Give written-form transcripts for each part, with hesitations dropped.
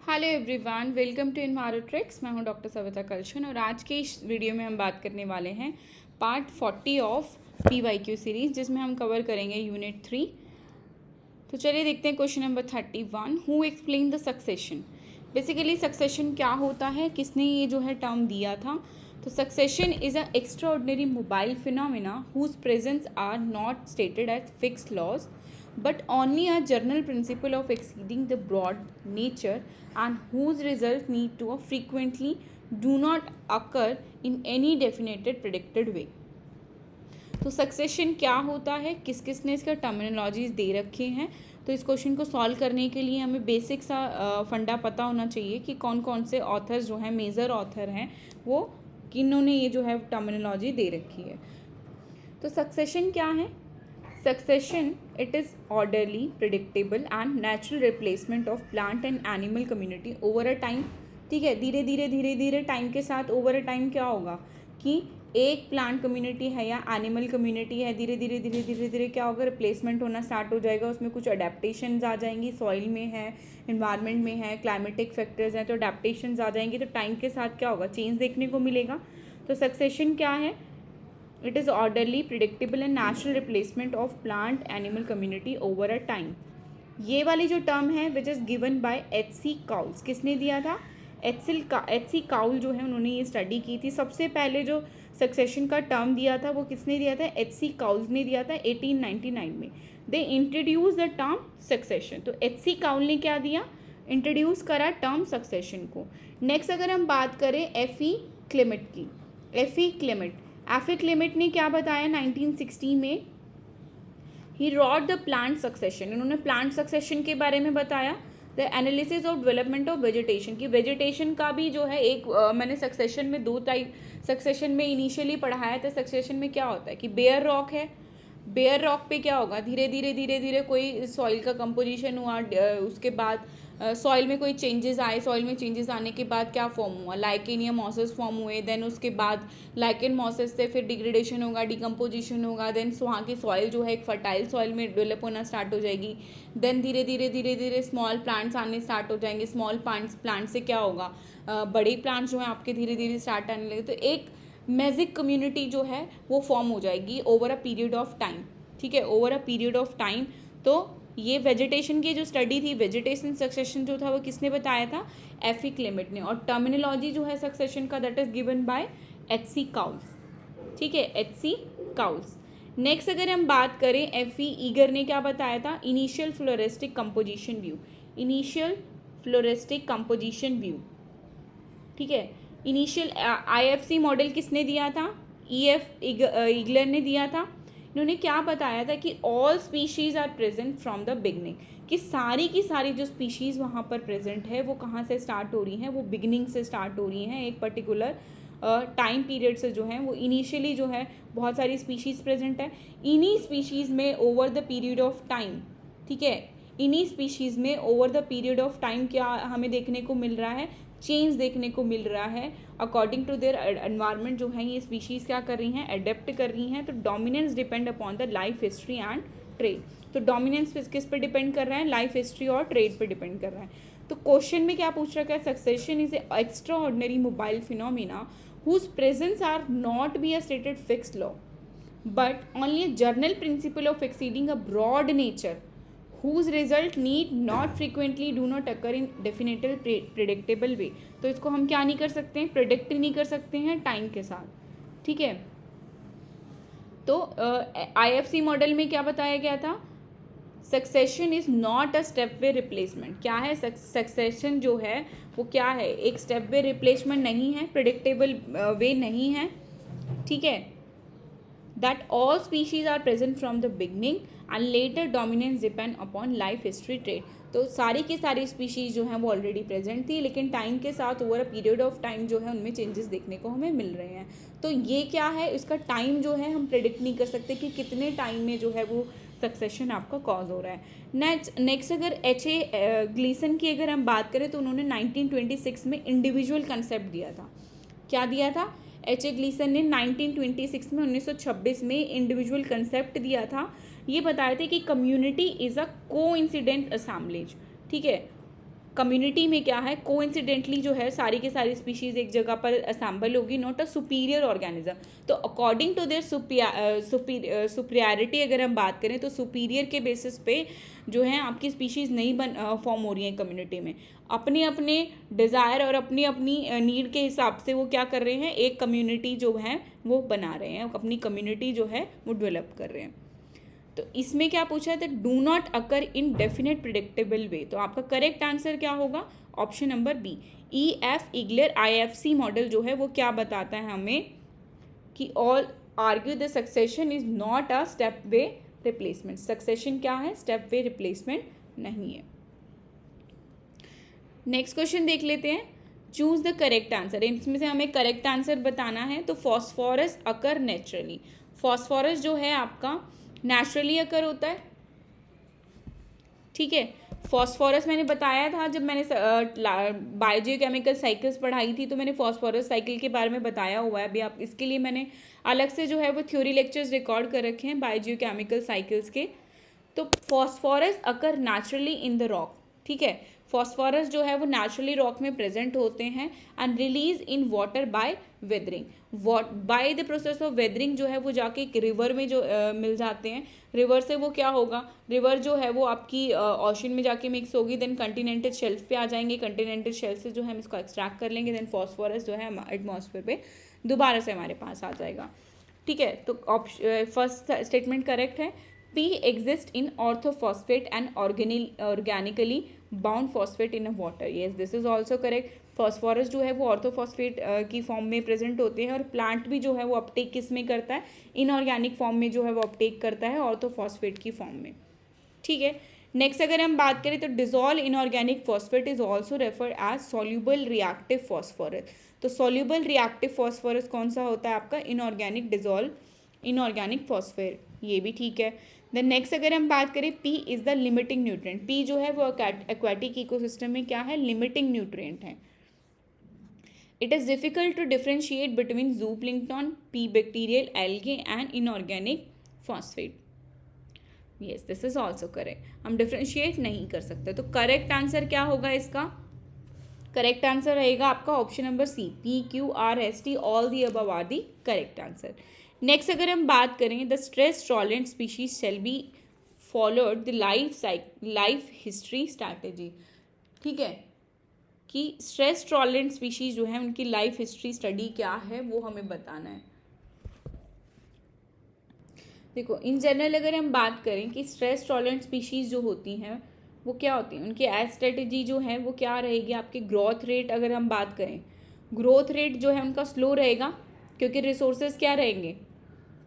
Hello everyone, welcome to Envirotrix. मैं हूं doctor Savita कलशन और आज के इस वीडियो में हम बात करने वाले हैं पार्ट 40 ऑफ PYQ सीरीज, जिसमें हम कवर करेंगे यूनिट 3। तो चलिए देखते हैं question number 31। Who explain the succession. Basically succession क्या होता है, किसने ये जो है टर्म दिया था। तो succession is a extraordinary mobile phenomena whose presence are not stated as fixed laws but only a general principle of exceeding the broad nature and whose result need to frequently do not occur in any definite predicted way। तो succession क्या होता है, किस किस ने इसका terminologies दे रखे हैं। तो इस क्वेश्चन को सॉल्व करने के लिए हमें बेसिक सा फंडा पता होना चाहिए कि कौन कौन से ऑथर्स जो हैं, मेजर ऑथर हैं, वो किन्होंने ये जो है टर्मिनोलॉजी दे रखी है। तो सक्सेशन क्या है? Succession, it is orderly, predictable and natural replacement of plant and animal community over a time। ठीक है, धीरे धीरे टाइम के साथ ओवर अ टाइम क्या होगा कि एक प्लांट कम्युनिटी है या एनिमल कम्युनिटी है, धीरे धीरे क्या होगा, रिप्लेसमेंट होना स्टार्ट हो जाएगा। उसमें कुछ अडेप्टेशंस आ जाएंगी, सॉइल में है, इन्वायरमेंट में है, क्लाइमेटिक फैक्टर्स हैं, तो अडेप्टेशंस आ जाएंगी। तो टाइम के साथ क्या होगा, चेंज देखने को मिलेगा। तो सक्सेशन क्या है? It is orderly, predictable and natural replacement of plant animal community over a time। ये वाली जो टर्म है which is given by H.C. Cowles. किसने दिया था? H.C. काउल जो है उन्होंने ये स्टडी की थी। सबसे पहले जो सक्सेशन का टर्म दिया था वो किसने दिया था? H.C. काउल्स ने दिया था 1899 में। They introduce the term succession. तो H.C. काउल ने क्या दिया? इंट्रोड्यूस करा टर्म सक्सेशन को। नेक्स्ट अगर हम बात करें F.E. क्लेमेट की, F.E. क्लेमेट ने क्या बताया 1960 में? ही रॉट द प्लांट सक्सेशन। इन्होंने प्लांट सक्सेशन के बारे में बताया। The analysis of development of vegetation की, वेजिटेशन का भी जो है एक मैंने सक्सेशन में दो टाइप सक्सेशन में इनिशियली पढ़ाया था। सक्सेशन में क्या होता है कि बेयर रॉक है, बेयर रॉक पे क्या होगा, धीरे धीरे कोई सॉइल का कंपोजिशन हुआ, उसके बाद सॉइल में कोई चेंजेस आए, सॉइल में चेंजेस आने के बाद क्या फॉर्म हुआ, लाइकेन या मॉसेस फॉर्म हुए। देन उसके बाद लाइकेन मॉसेस से फिर डिग्रेडेशन होगा, डिकम्पोजिशन होगा। देन वहाँ की सॉइल जो है एक फर्टाइल सॉइल में डेवलप होना स्टार्ट हो जाएगी। देन धीरे धीरे स्मॉल प्लांट्स आने स्टार्ट हो जाएंगे। स्मॉल प्लांट से क्या होगा, बड़े प्लांट्स जो हैं आपके धीरे धीरे स्टार्ट आने लगे। तो एक मैजिक कम्युनिटी जो है वो फॉर्म हो जाएगी over a period of time. ठीक है, over a period of time. तो ये वेजिटेशन की जो स्टडी थी, वेजिटेशन सक्सेशन जो था वो किसने बताया था? F.E. क्लेमेट ने। और टर्मिनोलॉजी जो है सक्सेशन का that is given by H.C. Cowles. ठीक है, H.C. काउल्स। नेक्स्ट अगर हम बात करें F.E. ईगर ने क्या बताया था? Initial floristic composition view. Initial floristic composition view. ठीक है, इनिशियल IFC मॉडल किसने दिया था? E.F. ईगलर ने दिया था। इन्होंने क्या बताया था कि all species are present from the beginning, कि सारी की सारी जो स्पीशीज़ वहाँ पर प्रेजेंट है वो कहाँ से स्टार्ट हो रही हैं, वो बिगनिंग से स्टार्ट हो रही हैं। एक पर्टिकुलर टाइम पीरियड से जो है वो इनिशियली जो है बहुत सारी स्पीशीज़ प्रेजेंट है। इन्हीं स्पीशीज़ में over the period of time, ठीक है, इन्हीं स्पीशीज़ में over the period of time क्या हमें देखने को मिल रहा है? चेंज देखने को मिल रहा है। अकॉर्डिंग टू देयर एनवायरनमेंट जो है ये स्पीशीज़ क्या कर रही हैं? अडेप्ट कर रही हैं। तो dominance depend upon the life history and trade. तो डोमिनेंस किस पर डिपेंड कर रहा है? लाइफ हिस्ट्री और ट्रेड पर डिपेंड कर रहा है। तो क्वेश्चन में क्या पूछ रखा है? Succession is a extraordinary mobile phenomena whose presence are not be a stated fixed law but only a general principle of exceeding a broad nature whose result need not frequently do not occur in definite predictable way। तो इसको हम क्या नहीं कर सकते हैं? Predict नहीं कर सकते हैं टाइम के साथ। ठीक है, तो IFC मॉडल में क्या बताया गया था? Succession is not a stepwise replacement. क्या है? सक्सेशन जो है वो क्या है? एक स्टेप वे रिप्लेसमेंट नहीं है, प्रिडिक्टेबल वे नहीं है। ठीक है, that all species are present from the beginning and later dominance depend upon life history trait। तो सारी की सारी स्पीशीज़ जो हैं वो ऑलरेडी प्रेजेंट थी, लेकिन टाइम के साथ over a period of time जो है उनमें चेंजेस देखने को हमें मिल रहे हैं। तो ये क्या है? इसका टाइम जो है हम प्रेडिक्ट नहीं कर सकते कि कितने टाइम में जो है वो सक्सेशन आपका कॉज हो रहा है। नेक्स्ट अगर H.A. ग्लीसन की अगर हम बात करें तो उन्होंने 1926 में इंडिविजुअल कंसेप्ट दिया था। क्या दिया था? H.A. ग्लीसन ने 1926 में 1926 में इंडिविजुअल कंसेप्ट दिया था। ये बताए थे कि community is a coincident assemblage. ठीक है, कम्युनिटी में क्या है, कोइंसिडेंटली जो है सारी की सारी स्पीशीज़ एक जगह पर असेंबल होगी, नॉट अ सुपीरियर ऑर्गेनिज्म। तो अकॉर्डिंग टू देयर सुपीरियरिटी अगर हम बात करें तो सुपीरियर के बेसिस पे जो है आपकी स्पीशीज़ नहीं फॉर्म हो रही है कम्युनिटी में, अपने अपने डिज़ायर और अपनी अपनी नीड के हिसाब से वो क्या कर रहे हैं, एक कम्युनिटी जो है वो बना रहे हैं, अपनी कम्युनिटी जो है वो डेवलप कर रहे हैं। तो इसमें क्या पूछा है, that do not occur in definite predictable way. तो आपका करेक्ट आंसर क्या होगा, option number B. EF Egler IFC model जो है वो क्या बताता है हमें कि all argue the succession is not a stepwise replacement. Succession क्या है, स्टेप वे रिप्लेसमेंट नहीं है। नेक्स्ट क्वेश्चन देख लेते हैं, चूज द करेक्ट आंसर। इसमें से हमें करेक्ट आंसर बताना है। तो फॉस्फोरस अकर नेचुरली, फॉस्फोरस जो है आपका नेचुरली अकर होता है, ठीक है। फॉस्फोरस मैंने बताया था जब मैंने बायोजियोकेमिकल साइकिल्स पढ़ाई थी, तो मैंने फॉस्फोरस साइकिल के बारे में बताया हुआ है। अभी आप इसके लिए मैंने अलग से जो है वो थ्योरी लेक्चर्स रिकॉर्ड कर रखे हैं बायोजियोकेमिकल साइकिल्स के। तो phosphorus occur naturally in the rock, ठीक है। फॉस्फोरस जो है वो नेचुरली रॉक में प्रेजेंट होते हैं and release in water bye weathering. By the process of weathering जो है वो जाके एक रिवर में जो मिल जाते हैं। रिवर से वो क्या होगा, रिवर जो है वो आपकी ओशन में जाके मिक्स होगी, देन कंटिनेंटल शेल्फ पे आ जाएंगे, कंटिनेंटल शेल्फ से जो है हम इसको एक्सट्रैक्ट कर लेंगे, देन फॉस्फोरस जो है एटमॉस्फेयर पे दोबारा से हमारे पास आ जाएगा, ठीक है। तो फर्स्ट स्टेटमेंट करेक्ट है। P exists in orthophosphate and organically bound phosphate in a water. Yes, this is also correct. Phosphorus जो है वो ऑर्थोफॉस्फेट की फॉर्म में प्रेजेंट होते हैं, और प्लांट भी जो है वो अपटेक किस में करता है, इनऑर्गेनिक फॉर्म में जो है वो अपटेक करता है ऑर्थोफॉस्फेट की फॉर्म में, ठीक है। नेक्स्ट अगर हम बात करें तो dissolve inorganic phosphate is also referred as soluble reactive phosphorus. तो सॉल्यूबल रिएक्टिव फॉस्फोरस कौन सा होता है आपका, इनऑर्गेनिक डिजोल्व इनऑर्गेनिक फॉस्फेट, ये भी ठीक है। देन नेक्स्ट अगर हम बात करें, P is the limiting nutrient. P जो है वो एक्वाटिक इकोसिस्टम में क्या है, लिमिटिंग न्यूट्रिएंट है। It is difficult to differentiate between zooplankton, P bacterial, algae and inorganic phosphate. Yes, this is also correct, हम डिफ्रेंशिएट नहीं कर सकते। तो करेक्ट आंसर क्या होगा इसका, करेक्ट आंसर रहेगा आपका option number C, PQRST, all the above are the correct answer. Next अगर हम बात करें, the stress tolerant species shall be followed the life history strategy, ठीक है, कि स्ट्रेस टॉलरेंट स्पीशीज जो है उनकी लाइफ हिस्ट्री स्टडी क्या है वो हमें बताना है। देखो इन जनरल अगर हम बात करें कि स्ट्रेस टॉलरेंट स्पीशीज जो होती हैं वो क्या होती हैं, उनकी एज स्ट्रेटेजी जो है वो क्या रहेगी, आपकी ग्रोथ रेट अगर हम बात करें, ग्रोथ रेट जो है उनका स्लो रहेगा, क्योंकि रिसोर्सेज क्या रहेंगे,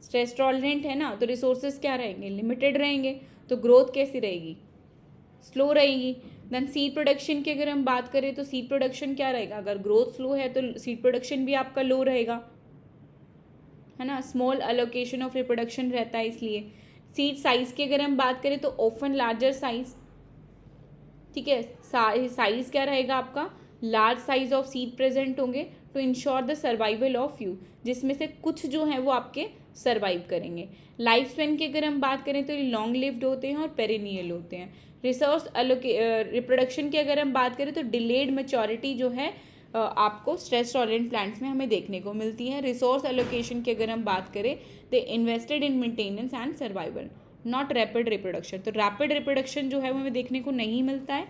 स्ट्रेस टॉलरेंट है ना, तो रिसोर्सेज क्या रहेंगे, लिमिटेड रहेंगे, तो ग्रोथ कैसी रहेगी, स्लो रहेगी। देन सीड प्रोडक्शन की अगर हम बात करें तो सीड प्रोडक्शन क्या रहेगा, अगर ग्रोथ स्लो है तो सीड प्रोडक्शन भी आपका लो रहेगा, है ना, स्मॉल अलोकेशन ऑफ रिप्रोडक्शन रहता है इसलिए। सीड साइज की अगर हम बात करें तो ऑफन लार्जर साइज, ठीक है, साइज क्या रहेगा आपका, large size of seed present होंगे to ensure the survival of few, जिसमें से कुछ जो हैं वो आपके सर्वाइव करेंगे। लाइफ स्पैन की अगर हम बात करें तो ये लॉन्ग लिव्ड होते हैं और पेरिनियल होते हैं। रिसोर्स रिप्रोडक्शन की अगर हम बात करें तो डिलेड मैच्योरिटी जो है आपको स्ट्रेस टॉलरेंट प्लांट्स में हमें देखने को मिलती है। रिसोर्स एलोकेशन की अगर हम बात करें तो invested in maintenance and survival, not rapid reproduction, तो रैपिड रिप्रोडक्शन जो है वो हमें देखने को नहीं मिलता है।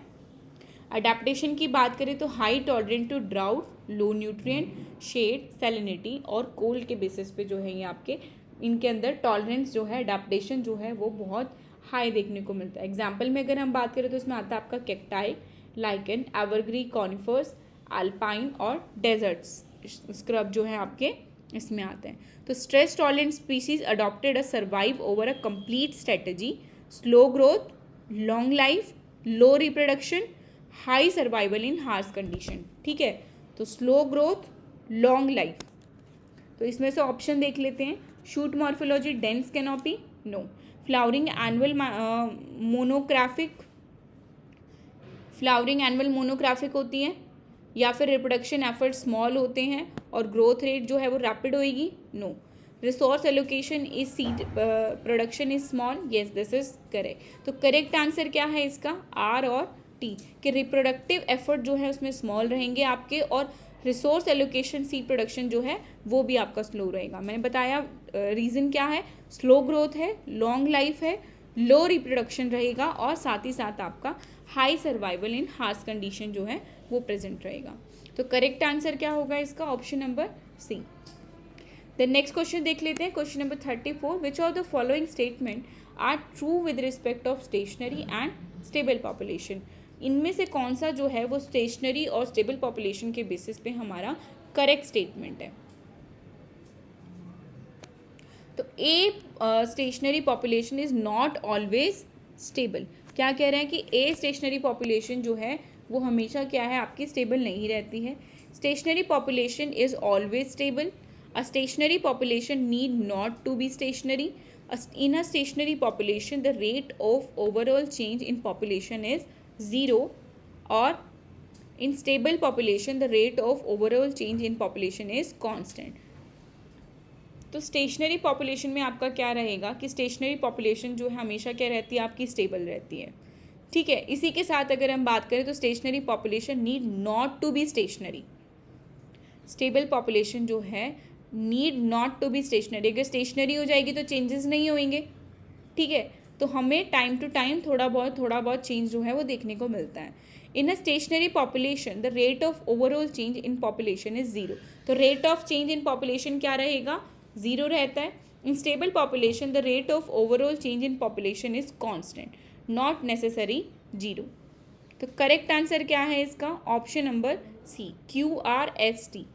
अडेप्टेशन की बात करें तो high tolerant to drought, low nutrient, shade, salinity और कोल्ड के बेसिस पे जो है ये आपके इनके अंदर टॉलरेंस जो है, अडेप्टेशन जो है वो बहुत हाई देखने को मिलता है। एग्जाम्पल में अगर हम बात करें तो इसमें आता है आपका cacti, lichen, evergreen, conifers, alpine और डेजर्ट्स स्क्रब जो है आपके इसमें आते हैं। तो stress tolerant species adopted a survive over a complete strategy, slow growth, long life, low reproduction, high survival in harsh condition, ठीक है। तो स्लो ग्रोथ, लॉन्ग लाइफ, तो इसमें से ऑप्शन देख लेते हैं। Shoot morphology, dense canopy, no. Flowering annual monographic होती है, या फिर रिप्रोडक्शन एफर्ट स्मॉल होते हैं और ग्रोथ रेट जो है वो रैपिड होएगी, no. Resource allocation is seed production is small, yes this is correct. तो करेक्ट आंसर क्या है इसका, आर और 50 कि रिप्रोडक्टिव एफर्ट जो है उसमें स्मॉल रहेंगे आपके, और रिसोर्स एलोकेशन सीड प्रोडक्शन जो है वो भी आपका स्लो रहेगा। मैंने बताया रीज़न क्या है, स्लो ग्रोथ है, लॉन्ग लाइफ है, लो रिप्रोडक्शन रहेगा, और साथ ही साथ आपका high survival in harsh condition जो है वो प्रेजेंट रहेगा। तो करेक्ट आंसर क्या होगा इसका, option number C. Then next question देख लेते हैं, question number 34, which of the following statement are true with respect of stationary and stable population. इनमें से कौन सा जो है वो स्टेशनरी और स्टेबल पॉपुलेशन के बेसिस पे हमारा करेक्ट स्टेटमेंट है। तो a stationary population is not always stable. क्या कह रहे हैं कि ए स्टेशनरी पॉपुलेशन जो है वो हमेशा क्या है, आपकी स्टेबल नहीं रहती है। Stationary population is always stable. A stationary population need not to be stationary. In a stationary population, the rate of overall change in population is 0, or in stable population, the rate of overall change in population is constant. तो stationary population में आपका क्या रहेगा कि stationery population जो है हमेशा क्या रहती है, आपकी स्टेबल रहती है। ठीक है, इसी के साथ अगर हम बात करें तो stationary population need not to be stationary. Stable population जो है need not to be stationary. अगर स्टेशनरी हो जाएगी तो चेंजेस नहीं होंगे। ठीक है, तो हमें टाइम टू टाइम थोड़ा बहुत चेंज जो है वो देखने को मिलता है। In a stationary population the rate of overall change in population is 0। तो rate of change in population क्या रहेगा, 0 रहता है। In stable population the rate of overall change in population is constant, not necessary 0। तो correct answer क्या है इसका, option number C, QRST।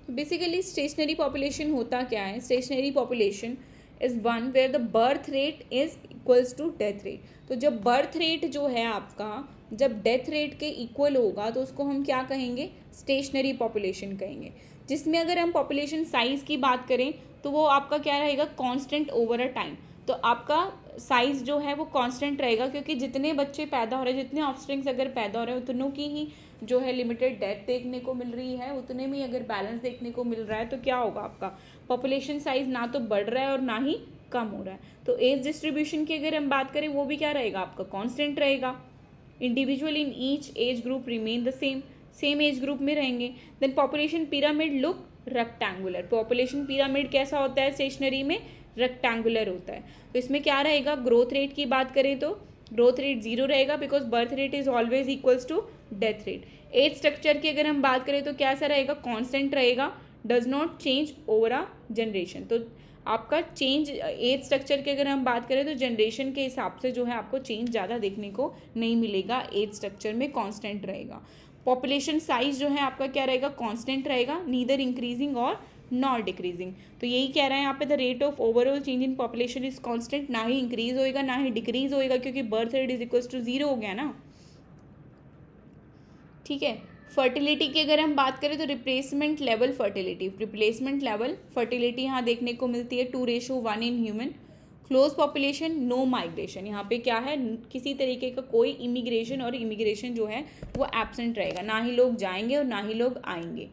Basically stationary population होता क्या है, stationary population is one where the birth rate is equals to death rate. तो जब birth rate जो है आपका जब डेथ रेट के इक्वल होगा तो उसको हम क्या कहेंगे, स्टेशनरी पॉपुलेशन कहेंगे। जिसमें अगर हम पॉपुलेशन साइज़ की बात करें तो वो आपका क्या रहेगा, कांस्टेंट ओवर अ टाइम। तो आपका साइज़ जो है वो कांस्टेंट रहेगा, क्योंकि जितने बच्चे पैदा हो रहे हैं, जितने ऑफस्प्रिंग्स अगर पैदा हो रहे हैं उतनों की ही जो है लिमिटेड डेथ देखने को मिल रही है, उतने में अगर बैलेंस देखने को मिल रहा है तो क्या होगा, आपका पॉपुलेशन साइज ना तो बढ़ रहा है और ना ही कम हो रहा है। तो एज डिस्ट्रीब्यूशन की अगर हम बात करें वो भी क्या रहेगा, आपका कांस्टेंट रहेगा। Individual in each age group remain the same age group में रहेंगे। Then population pyramid look rectangular. Population pyramid कैसा होता है स्टेशनरी में, रेक्टेंगुलर होता है। तो इसमें क्या रहेगा, ग्रोथ रेट की बात करें तो ग्रोथ रेट 0 रहेगा, because birth rate is always equals to death rate. Age structure की अगर हम बात करें तो कैसा रहेगा, कांस्टेंट रहेगा, does not change over a generation. तो आपका चेंज एज स्ट्रक्चर की अगर हम बात करें तो जनरेशन के हिसाब से जो है आपको चेंज ज़्यादा देखने को नहीं मिलेगा, एज स्ट्रक्चर में कांस्टेंट रहेगा। पॉपुलेशन साइज जो है आपका क्या रहेगा, कांस्टेंट रहेगा, नीदर इंक्रीजिंग और नॉट डिक्रीजिंग। तो यही कह रहा है यहाँ पे, the rate of overall change in population is constant, ना ही इंक्रीज होएगा ना ही डिक्रीज होएगा, क्योंकि birth rate is equals to 0 हो गया ना। ठीक है, फर्टिलिटी की अगर हम बात करें तो रिप्लेसमेंट लेवल फर्टिलिटी यहाँ देखने को मिलती है 2:1 in human. Close population, no migration. यहाँ पे क्या है, किसी तरीके का कोई इमिग्रेशन और इमिग्रेशन जो है वो एब्सेंट रहेगा, ना ही लोग जाएंगे और ना ही लोग आएंगे।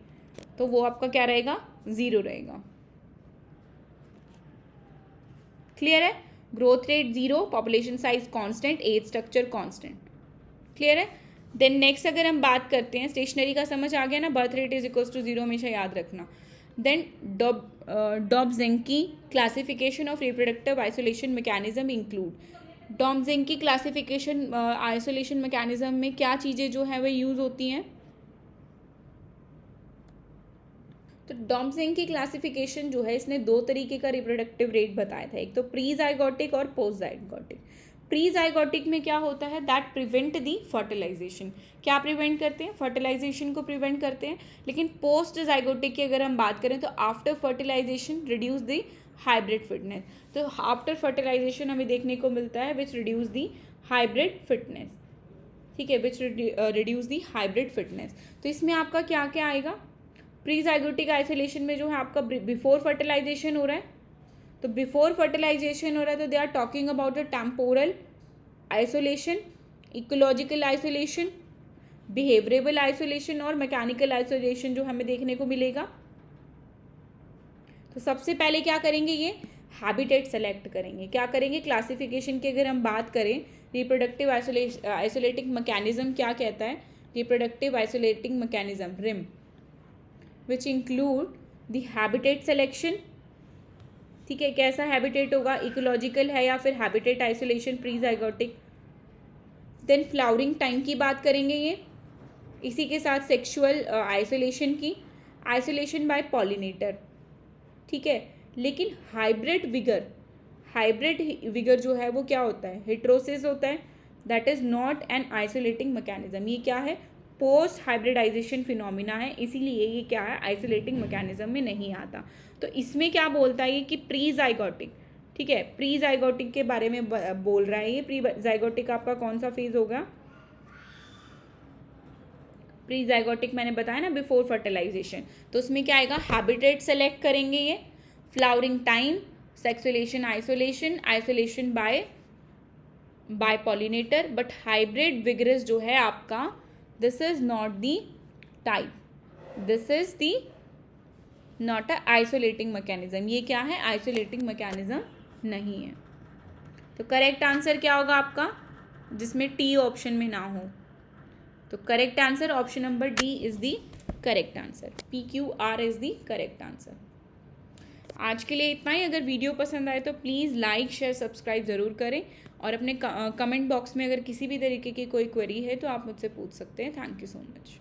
तो वो आपका क्या रहेगा, 0 रहेगा। क्लियर है, growth rate 0, population size constant, age structure constant. Clear है। देन नेक्स्ट अगर हम बात करते हैं, स्टेशनरी का समझ आ गया ना, birth rate is equals to 0 हमेशा याद रखना। Then Dobzhansky classification of reproductive isolation mechanism include. Dobzhansky classification isolation mechanism में क्या चीज़ें जो है वो यूज़ होती हैं। तो डॉब्जेंकी क्लासिफिकेशन जो है इसने 2 तरीके का रिप्रोडक्टिव रेट बताया था, एक तो प्री जाइगोटिक और पोस्ट जाइगोटिक। प्री जाइगोटिक में क्या होता है, दैट प्रिवेंट दी फर्टिलाइजेशन। क्या प्रिवेंट करते हैं, फर्टिलाइजेशन को प्रिवेंट करते हैं। लेकिन पोस्ट जाइगोटिक की अगर हम बात करें तो after fertilization reduce the hybrid fitness. तो आफ्टर फर्टिलाइजेशन हमें देखने को मिलता है which reduce the hybrid fitness. ठीक है, which reduce the hybrid fitness. तो इसमें आपका क्या क्या आएगा, प्री जाइगोटिक आइसोलेशन में जो है आपका बिफोर फर्टिलाइजेशन हो रहा है। तो बिफोर फर्टिलाइजेशन हो रहा है तो they are talking about the temporal isolation, ecological isolation, behavioural isolation और मैकेनिकल आइसोलेशन जो हमें देखने को मिलेगा। तो सबसे पहले क्या करेंगे, ये हैबिटेट सेलेक्ट करेंगे। क्या करेंगे, क्लासिफिकेशन की अगर हम बात करें रिप्रोडक्टिव आइसोलेटिंग मैकेनिज्म क्या कहता है? Reproductive isolating mechanism rim which include the habitat selection, ठीक है, कैसा हैबिटेट होगा, इकोलॉजिकल है या फिर habitat isolation pre zygotic. Then flowering time की बात करेंगे ये, इसी के साथ सेक्सुअल आइसोलेशन की, आइसोलेशन बाय पॉलिनेटर, ठीक है। लेकिन हाइब्रिड विगर जो है वो क्या होता है? हेट्रोसिस होता है, that is not an isolating mechanism. ये क्या है? पोस्ट हाइब्रिडाइजेशन फिनोमिना है, इसीलिए ये क्या है? आइसोलेटिंग मैकेनिज्म में नहीं आता। तो इसमें क्या बोलता है ये कि प्री जाइगोटिक, ठीक है, प्री जाइगोटिक के बारे में बोल रहा है ये। प्री जाइगोटिक आपका कौन सा फेज होगा? प्री जाइगोटिक मैंने बताया ना, बिफोर फर्टिलाइजेशन। तो उसमें क्या आएगा? हैबिटेट सेलेक्ट करेंगे ये, flowering time, sexual isolation by pollinator. But hybrid vigorous जो है आपका, this is not the type, this is the not a isolating mechanism. ये क्या है? आइसोलेटिंग मैकेनिज्म नहीं है। तो करेक्ट आंसर क्या होगा आपका, जिसमें टी ऑप्शन में ना हो? तो correct answer option number D is the correct answer, PQR is the correct answer. आज के लिए इतना ही। अगर वीडियो पसंद आए तो प्लीज़ लाइक शेयर सब्सक्राइब ज़रूर करें, और अपने कमेंट बॉक्स में अगर किसी भी तरीके की कोई क्वेरी है तो आप मुझसे पूछ सकते हैं। Thank you so much.